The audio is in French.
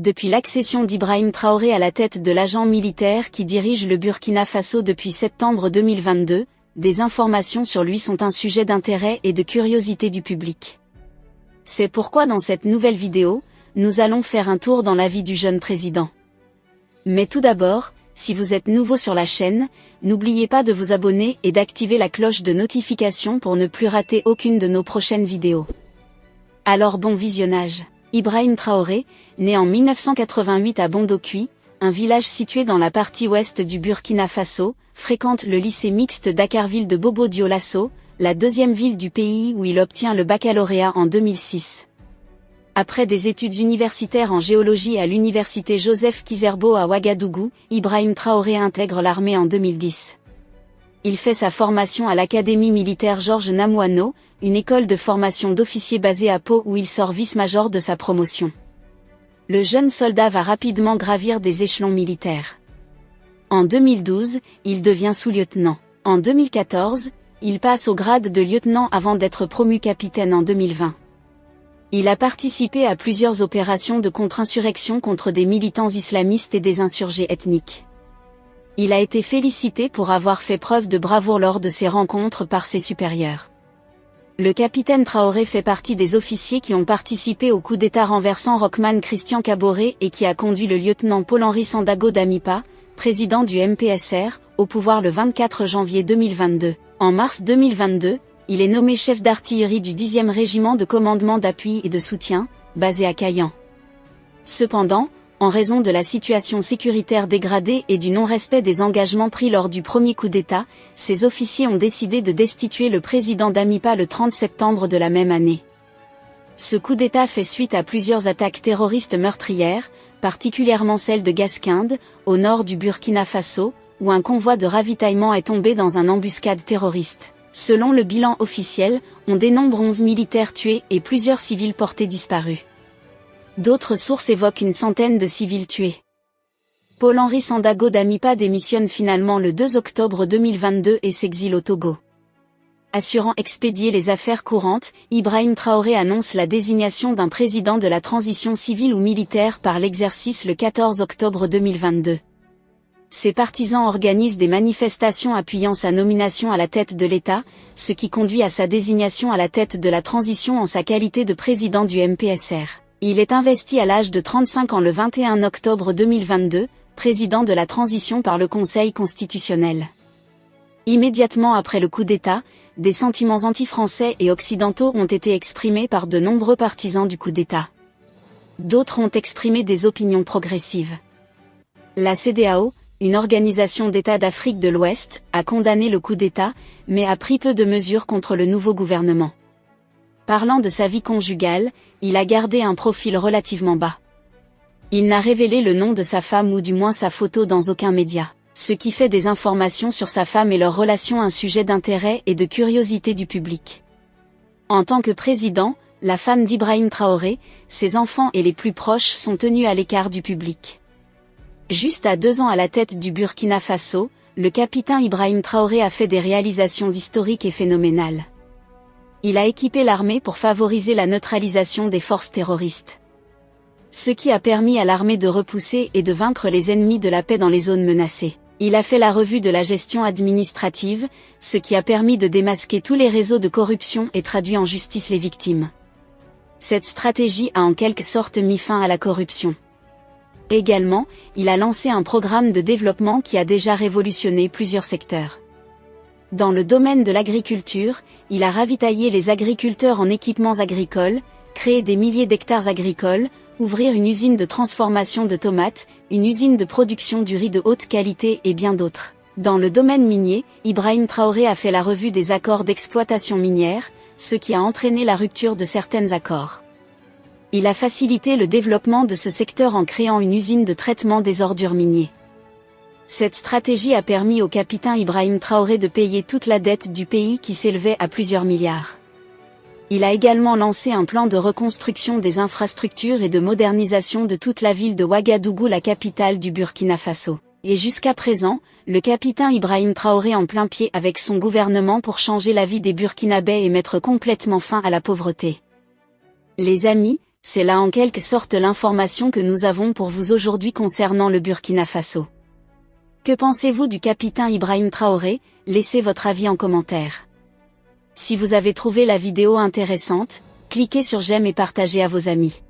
Depuis l'accession d'Ibrahim Traoré à la tête de l'agent militaire qui dirige le Burkina Faso depuis septembre 2022, des informations sur lui sont un sujet d'intérêt et de curiosité du public. C'est pourquoi dans cette nouvelle vidéo, nous allons faire un tour dans la vie du jeune président. Mais tout d'abord, si vous êtes nouveau sur la chaîne, n'oubliez pas de vous abonner et d'activer la cloche de notification pour ne plus rater aucune de nos prochaines vidéos. Alors bon visionnage. Ibrahim Traoré, né en 1988 à Bondokui, un village situé dans la partie ouest du Burkina Faso, fréquente le lycée mixte Dakarville de Bobo Dioulasso, la deuxième ville du pays où il obtient le baccalauréat en 2006. Après des études universitaires en géologie à l'université Joseph Kizerbo à Ouagadougou, Ibrahim Traoré intègre l'armée en 2010. Il fait sa formation à l'académie militaire Georges Namoano, une école de formation d'officiers basée à Pau où il sort vice-major de sa promotion. Le jeune soldat va rapidement gravir des échelons militaires. En 2012, il devient sous-lieutenant. En 2014, il passe au grade de lieutenant avant d'être promu capitaine en 2020. Il a participé à plusieurs opérations de contre-insurrection contre des militants islamistes et des insurgés ethniques. Il a été félicité pour avoir fait preuve de bravoure lors de ses rencontres par ses supérieurs. Le capitaine Traoré fait partie des officiers qui ont participé au coup d'État renversant Rochman Christian Kaboré et qui a conduit le lieutenant Paul-Henri Sandaogo Damipa, président du MPSR, au pouvoir le 24 janvier 2022. En mars 2022, il est nommé chef d'artillerie du 10e régiment de commandement d'appui et de soutien, basé à Kayan. Cependant, en raison de la situation sécuritaire dégradée et du non-respect des engagements pris lors du premier coup d'État, ces officiers ont décidé de destituer le président Damipa le 30 septembre de la même année. Ce coup d'État fait suite à plusieurs attaques terroristes meurtrières, particulièrement celle de Gasquinde, au nord du Burkina Faso, où un convoi de ravitaillement est tombé dans une embuscade terroriste. Selon le bilan officiel, on dénombre 11 militaires tués et plusieurs civils portés disparus. D'autres sources évoquent une centaine de civils tués. Paul-Henri Sandaogo Damipa démissionne finalement le 2 octobre 2022 et s'exile au Togo. Assurant expédier les affaires courantes, Ibrahim Traoré annonce la désignation d'un président de la transition civile ou militaire par l'exercice le 14 octobre 2022. Ses partisans organisent des manifestations appuyant sa nomination à la tête de l'État, ce qui conduit à sa désignation à la tête de la transition en sa qualité de président du MPSR. Il est investi à l'âge de 35 ans le 21 octobre 2022, président de la transition par le Conseil constitutionnel. Immédiatement après le coup d'État, des sentiments anti-français et occidentaux ont été exprimés par de nombreux partisans du coup d'État. D'autres ont exprimé des opinions progressives. La CEDEAO, une organisation d'États d'Afrique de l'Ouest, a condamné le coup d'État, mais a pris peu de mesures contre le nouveau gouvernement. Parlant de sa vie conjugale, il a gardé un profil relativement bas. Il n'a révélé le nom de sa femme ou du moins sa photo dans aucun média, ce qui fait des informations sur sa femme et leur relation un sujet d'intérêt et de curiosité du public. En tant que président, la femme d'Ibrahim Traoré, ses enfants et les plus proches sont tenus à l'écart du public. Juste à 2 ans à la tête du Burkina Faso, le capitaine Ibrahim Traoré a fait des réalisations historiques et phénoménales. Il a équipé l'armée pour favoriser la neutralisation des forces terroristes. Ce qui a permis à l'armée de repousser et de vaincre les ennemis de la paix dans les zones menacées. Il a fait la revue de la gestion administrative, ce qui a permis de démasquer tous les réseaux de corruption et traduit en justice les victimes. Cette stratégie a en quelque sorte mis fin à la corruption. Également, il a lancé un programme de développement qui a déjà révolutionné plusieurs secteurs. Dans le domaine de l'agriculture, il a ravitaillé les agriculteurs en équipements agricoles, créé des milliers d'hectares agricoles, ouvrir une usine de transformation de tomates, une usine de production du riz de haute qualité et bien d'autres. Dans le domaine minier, Ibrahim Traoré a fait la revue des accords d'exploitation minière, ce qui a entraîné la rupture de certains accords. Il a facilité le développement de ce secteur en créant une usine de traitement des ordures miniers. Cette stratégie a permis au capitaine Ibrahim Traoré de payer toute la dette du pays qui s'élevait à plusieurs milliards. Il a également lancé un plan de reconstruction des infrastructures et de modernisation de toute la ville de Ouagadougou, la capitale du Burkina Faso. Et jusqu'à présent, le capitaine Ibrahim Traoré en plein pied avec son gouvernement pour changer la vie des Burkinabés et mettre complètement fin à la pauvreté. Les amis, C'est là en quelque sorte l'information que nous avons pour vous aujourd'hui concernant le Burkina Faso. Que pensez-vous du capitaine Ibrahim Traoré? Laissez votre avis en commentaire. Si vous avez trouvé la vidéo intéressante, cliquez sur j'aime et partagez à vos amis.